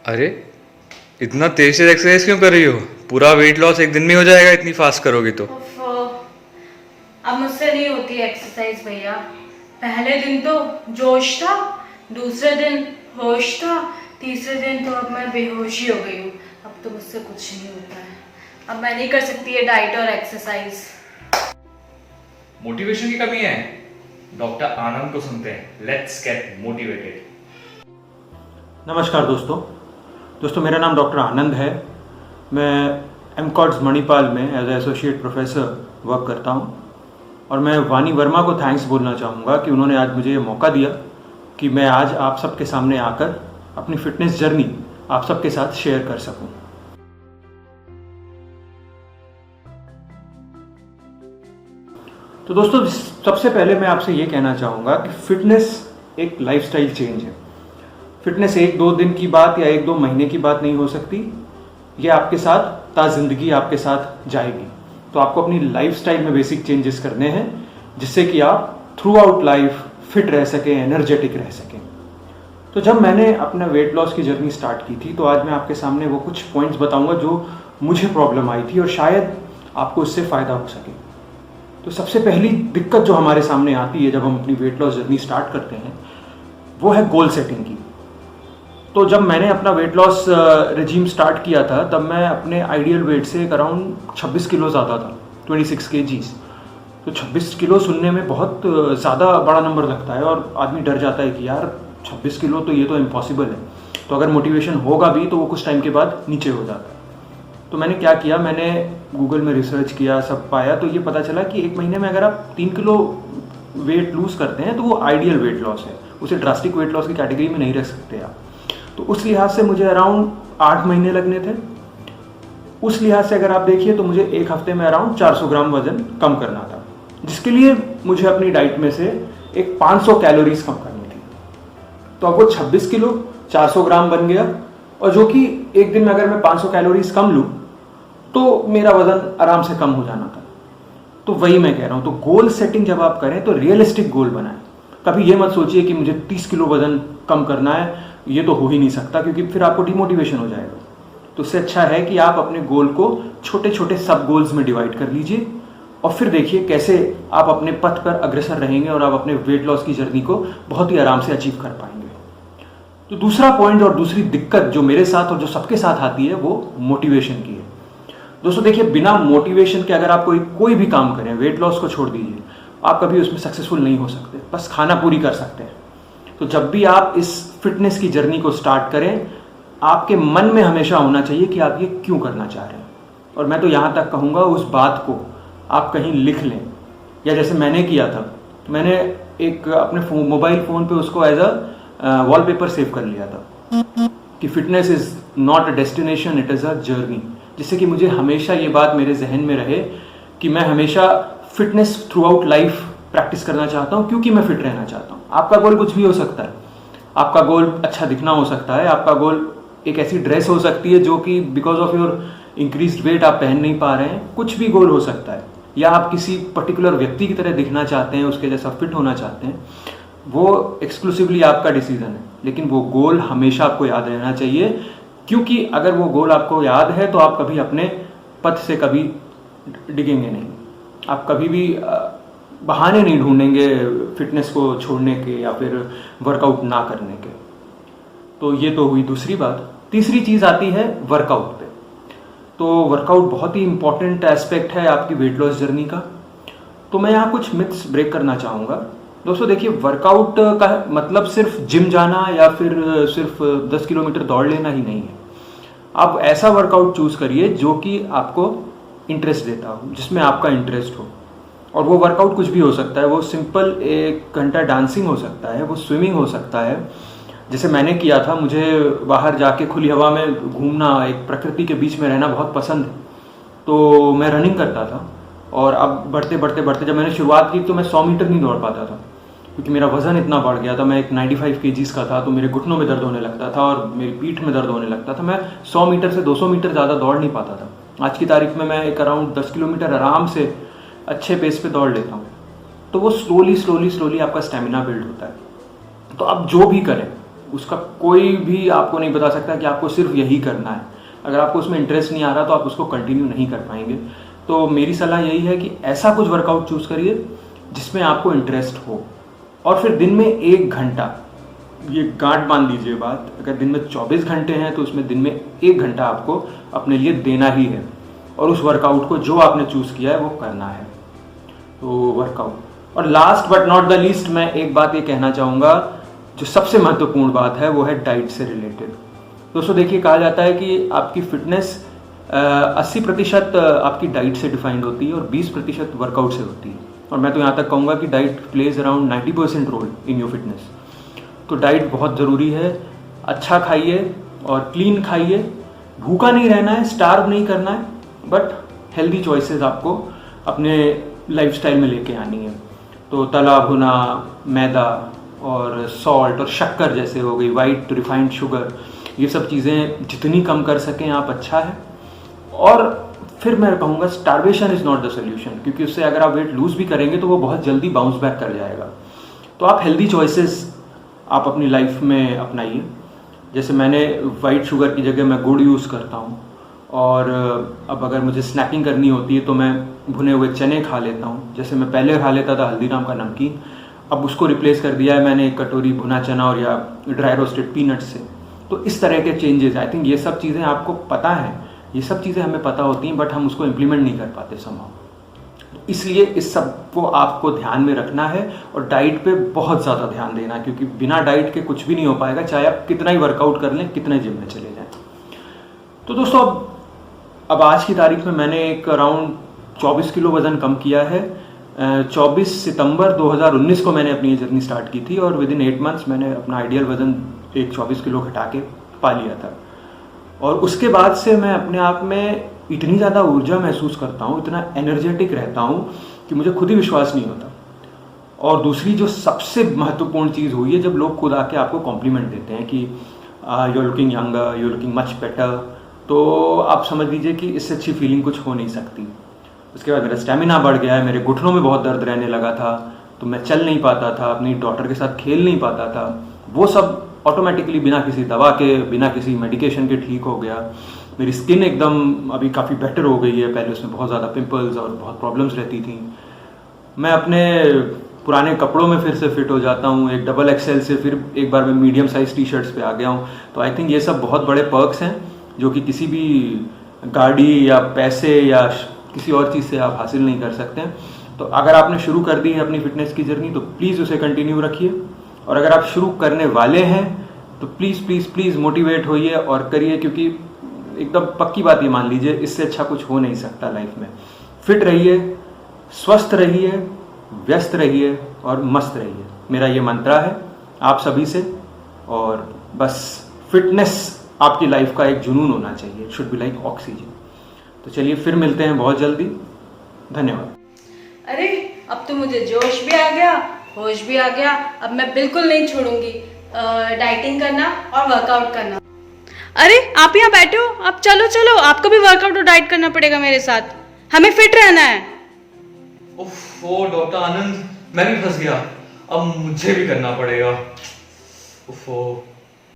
अरे, इतना तेज से एक्सरसाइज क्यों कर रही हो? पूरा वेट लॉस एक दिन में हो जाएगा इतनी फास्ट करोगी तो। उफ, अब मुझसे नहीं होती एक्सरसाइज भैया। पहले दिन तो जोश था, दूसरे दिन होश था, तीसरे दिन तो अब मैं बेहोश ही हो गई हूँ। अब तो मुझसे कुछ नहीं होता है। अब मैं नहीं कर सकती ये डाइट और एक्सरसाइज। मोटिवेशन की कमी है? डॉक्टर आनंद को सुनते हैं। Let's get motivated. नमस्कार दोस्तों, मेरा नाम डॉक्टर आनंद है। मैं एमकॉट्स मणिपाल में एज एसोसिएट प्रोफेसर वर्क करता हूं और मैं वानी वर्मा को थैंक्स बोलना चाहूँगा कि उन्होंने आज मुझे ये मौका दिया कि मैं आज आप सबके सामने आकर अपनी फिटनेस जर्नी आप सबके साथ शेयर कर सकूं। तो दोस्तों, सबसे पहले मैं आपसे ये कहना चाहूँगा कि फिटनेस एक लाइफस्टाइल चेंज है। फिटनेस एक दो दिन की बात या एक दो महीने की बात नहीं हो सकती। ये आपके साथ ता जिंदगी आपके साथ जाएगी। तो आपको अपनी लाइफस्टाइल में बेसिक चेंजेस करने हैं जिससे कि आप थ्रू आउट लाइफ फिट रह सकें, एनर्जेटिक रह सकें। तो जब मैंने अपना वेट लॉस की जर्नी स्टार्ट की थी तो आज मैं आपके सामने वो कुछ पॉइंट्स बताऊंगा जो मुझे प्रॉब्लम आई थी और शायद आपको इससे फ़ायदा हो सके। तो सबसे पहली दिक्कत जो हमारे सामने आती है जब हम अपनी वेट लॉस जर्नी स्टार्ट करते हैं वो है गोल सेटिंग की। तो जब मैंने अपना वेट लॉस रेजीम स्टार्ट किया था तब मैं अपने आइडियल वेट से अराउंड 26 किलो ज़्यादा था, 26 kgs। तो 26 किलो सुनने में बहुत ज़्यादा बड़ा नंबर लगता है और आदमी डर जाता है कि यार 26 किलो तो ये तो इम्पॉसिबल है। तो अगर मोटिवेशन होगा भी तो वो कुछ टाइम के बाद नीचे हो जाता है। तो मैंने क्या किया, मैंने गूगल में रिसर्च किया, सब पाया तो ये पता चला कि एक महीने में अगर आप 3 किलो वेट लूज़ करते हैं तो वो आइडियल वेट लॉस है। उसे ड्रास्टिक वेट लॉस की कैटेगरी में नहीं रख सकते आप। तो उस लिहाज से मुझे अराउंड 8 महीने लगने थे। उस लिहाज से अगर आप देखिए तो मुझे एक हफ्ते में अराउंड 400 ग्राम वजन कम करना था, जिसके लिए मुझे अपनी डाइट में से एक 500 कैलोरीज कम करनी थी। तो अब वो 26 किलो 400 ग्राम बन गया और जो कि एक दिन में अगर मैं 500 कैलोरीज कम लूँ तो मेरा वजन आराम से कम हो जाना था। तो वही मैं कह रहा हूँ, तो गोल सेटिंग जब आप करें तो रियलिस्टिक गोल बनाएं। कभी ये मत सोचिए कि मुझे 30 किलो वजन कम करना है, ये तो हो ही नहीं सकता, क्योंकि फिर आपको डिमोटिवेशन हो जाएगा। तो उससे अच्छा है कि आप अपने गोल को छोटे छोटे सब गोल्स में डिवाइड कर लीजिए और फिर देखिए कैसे आप अपने पथ पर अग्रसर रहेंगे और आप अपने वेट लॉस की जर्नी को बहुत ही आराम से अचीव कर पाएंगे। तो दूसरा पॉइंट और दूसरी दिक्कत जो मेरे साथ और जो सबके साथ आती है वो मोटिवेशन की है। दोस्तों देखिए, बिना मोटिवेशन के अगर आप कोई भी काम करें, वेट लॉस को छोड़ दीजिए, आप कभी उसमें सक्सेसफुल नहीं हो सकते, बस खाना पूरी कर सकते हैं। तो जब भी आप इस फिटनेस की जर्नी को स्टार्ट करें, आपके मन में हमेशा होना चाहिए कि आप ये क्यों करना चाह रहे हैं। और मैं तो यहाँ तक कहूँगा उस बात को आप कहीं लिख लें, या जैसे मैंने किया था, तो मैंने एक अपने मोबाइल फ़ोन पे उसको एज अ वॉलपेपर सेव कर लिया था कि fitness is not a destination, it is a journey. जिससे कि मुझे हमेशा ये बात मेरे जहन में रहे कि मैं हमेशा fitness through out life practice करना चाहता हूँ, क्योंकि मैं फिट रहना चाहता हूँ। आपका गोल कुछ भी हो सकता है। आपका गोल अच्छा दिखना हो सकता है, आपका गोल एक ऐसी ड्रेस हो सकती है जो कि because of your increased weight आप पहन नहीं पा रहे हैं, कुछ भी गोल हो सकता है। या आप किसी पर्टिकुलर व्यक्ति की तरह दिखना चाहते हैं, उसके जैसा फिट होना चाहते हैं, वो एक्सक्लूसिवली आपका डिसीजन है। लेकिन वो गोल हमेशा आपको याद रहना चाहिए, क्योंकि अगर वो गोल आपको याद है तो आप कभी अपने पथ से कभी डिगेंगे नहीं। आप कभी भी बहाने नहीं ढूंढेंगे फिटनेस को छोड़ने के या फिर वर्कआउट ना करने के। तो ये तो हुई दूसरी बात। तीसरी चीज़ आती है वर्कआउट पे। तो वर्कआउट बहुत ही इंपॉर्टेंट एस्पेक्ट है आपकी वेट लॉस जर्नी का। तो मैं यहाँ कुछ मिथ्स ब्रेक करना चाहूँगा। दोस्तों देखिए, वर्कआउट का मतलब सिर्फ जिम जाना या फिर सिर्फ 10 किलोमीटर दौड़ लेना ही नहीं है। आप ऐसा वर्कआउट चूज़ करिए जो कि आपको इंटरेस्ट देता हो, जिसमें आपका इंटरेस्ट हो। और वो वर्कआउट कुछ भी हो सकता है। वो सिंपल 1 घंटा डांसिंग हो सकता है, वो स्विमिंग हो सकता है, जैसे मैंने किया था। मुझे बाहर जाके खुली हवा में घूमना, एक प्रकृति के बीच में रहना बहुत पसंद है। तो मैं रनिंग करता था और अब बढ़ते बढ़ते बढ़ते जब मैंने शुरुआत की तो मैं 100 मीटर नहीं दौड़ पाता था, क्योंकि मेरा वज़न इतना बढ़ गया था। मैं एक 95 kgs का था, तो मेरे घुटनों में दर्द होने लगता था और मेरी पीठ में दर्द होने लगता था। मैं 100 मीटर से 200 मीटर ज़्यादा दौड़ नहीं पाता था। आज की तारीख में मैं एक अराउंड 10 किलोमीटर आराम से अच्छे पेस पे दौड़ लेता हूँ। तो वो स्लोली आपका स्टेमिना बिल्ड होता है। तो आप जो भी करें, उसका कोई भी आपको नहीं बता सकता कि आपको सिर्फ यही करना है। अगर आपको उसमें इंटरेस्ट नहीं आ रहा तो आप उसको कंटिन्यू नहीं कर पाएंगे। तो मेरी सलाह यही है कि ऐसा कुछ वर्कआउट चूज़ करिए जिसमें आपको इंटरेस्ट हो, और फिर दिन में 1 घंटा, ये गांठ बांध लीजिए बात, अगर दिन में 24 घंटे हैं तो उसमें दिन में 1 घंटा आपको अपने लिए देना ही है, और उस वर्कआउट को जो आपने चूज़ किया है वो करना है। तो वर्कआउट। और last but not the least मैं एक बात ये कहना चाहूँगा, जो सबसे महत्वपूर्ण बात है वो है डाइट से रिलेटेड। दोस्तों देखिए, कहा जाता है कि आपकी फिटनेस 80% आपकी डाइट से डिफाइंड होती है और 20% वर्कआउट से होती है। और मैं तो यहाँ तक कहूँगा कि diet plays around 90% role in your fitness. तो डाइट बहुत ज़रूरी है। अच्छा खाइए और क्लीन खाइए, भूखा नहीं रहना है, स्टार्व नहीं करना है, बट हेल्दी चॉइसेस आपको अपने लाइफस्टाइल में लेके आनी है। तो तला भुना, मैदा और सॉल्ट और शक्कर जैसे हो गई, वाइट रिफाइंड शुगर, ये सब चीज़ें जितनी कम कर सकें आप अच्छा है। और फिर मैं कहूँगा starvation is not the solution, क्योंकि उससे अगर आप वेट लूज़ भी करेंगे तो वो बहुत जल्दी बाउंस बैक कर जाएगा। तो आप हेल्दी चॉइसेस आप अपनी लाइफ में अपनाइए। जैसे मैंने वाइट शुगर की जगह मैं गुड़ यूज़ करता हूँ, और अब अगर मुझे स्नैकिंग करनी होती है तो मैं भुने हुए चने खा लेता हूँ। जैसे मैं पहले खा लेता था हल्दीराम का नमकीन, अब उसको रिप्लेस कर दिया है मैंने 1 कटोरी भुना चना और या ड्राई रोस्टेड पीनट से। तो इस तरह के चेंजेस, आई थिंक ये सब चीज़ें आपको पता है, ये सब चीज़ें हमें पता होती हैं, बट हम उसको इम्प्लीमेंट नहीं कर पाते समहाउ। इसलिए इस सब को आपको ध्यान में रखना है और डाइट पे बहुत ज़्यादा ध्यान देना, क्योंकि बिना डाइट के कुछ भी नहीं हो पाएगा, चाहे आप कितना ही वर्कआउट कर लें, कितने जिम में चले जाएं। तो दोस्तों अब आज की तारीख में मैंने एक अराउंड 24 किलो वज़न कम किया है। 24 सितंबर 2019 को मैंने अपनी ये जर्नी स्टार्ट की थी, और विद इन 8 मंथ्स मैंने अपना आइडियल वज़न एक 24 किलो घटा के पा लिया था। और उसके बाद से मैं अपने आप में इतनी ज़्यादा ऊर्जा महसूस करता हूँ, इतना एनर्जेटिक रहता हूँ कि मुझे खुद ही विश्वास नहीं होता। और दूसरी जो सबसे महत्वपूर्ण चीज़ हुई है, जब लोग खुद आके आपको कॉम्प्लीमेंट देते हैं कि you are looking younger, you are looking much better, तो आप समझ लीजिए कि इससे अच्छी फीलिंग कुछ हो नहीं सकती। उसके बाद मेरा स्टेमिना बढ़ गया है, मेरे घुटनों में बहुत दर्द रहने लगा था, तो मैं चल नहीं पाता था, अपनी डॉटर के साथ खेल नहीं पाता था। वो सब ऑटोमेटिकली बिना किसी दवा के, बिना किसी मेडिकेशन के ठीक हो गया। मेरी स्किन एकदम अभी काफ़ी बेटर हो गई है, पहले उसमें बहुत ज़्यादा पिंपल्स और बहुत प्रॉब्लम्स रहती थी। मैं अपने पुराने कपड़ों में फिर से फिट हो जाता हूँ, एक डबल एक्सेल से फिर एक बार मैं मीडियम साइज टी शर्ट्स पे आ गया हूँ। तो आई थिंक ये सब बहुत बड़े पर्क्स हैं जो कि किसी भी गाड़ी या पैसे या किसी और चीज़ से आप हासिल नहीं कर सकते हैं। तो अगर आपने शुरू कर दी है अपनी फिटनेस की जर्नी तो प्लीज़ उसे कंटिन्यू रखिए, और अगर आप शुरू करने वाले हैं तो प्लीज़ प्लीज़ प्लीज़ मोटिवेट होइए और करिए, क्योंकि एकदम पक्की बात ये मान लीजिए, इससे अच्छा कुछ हो नहीं सकता लाइफ में। फिट रहिए, स्वस्थ रहिए, व्यस्त रहिए और मस्त रहिए, मेरा ये मंत्रा है आप सभी से। और बस फिटनेस आपकी लाइफ का एक जुनून होना चाहिए, it should be like oxygen. तो चलिए फिर मिलते हैं बहुत जल्दी, धन्यवाद। अरे अब तो मुझे जोश भी आ गया, होश भी आ गया। अब मैं बिल्कुल नहीं छोड़ूंगी डाइटिंग करना और वर्कआउट करना। अरे आप यहाँ बैठे हो, आप चलो चलो, आपको भी वर्कआउट और डाइट करना पड़ेगा मेरे साथ, हमें फिट रहना है। ओफो डॉक्टर आनंद, मैं भी फंस गया, अब मुझे भी करना पड़ेगा। ओफो।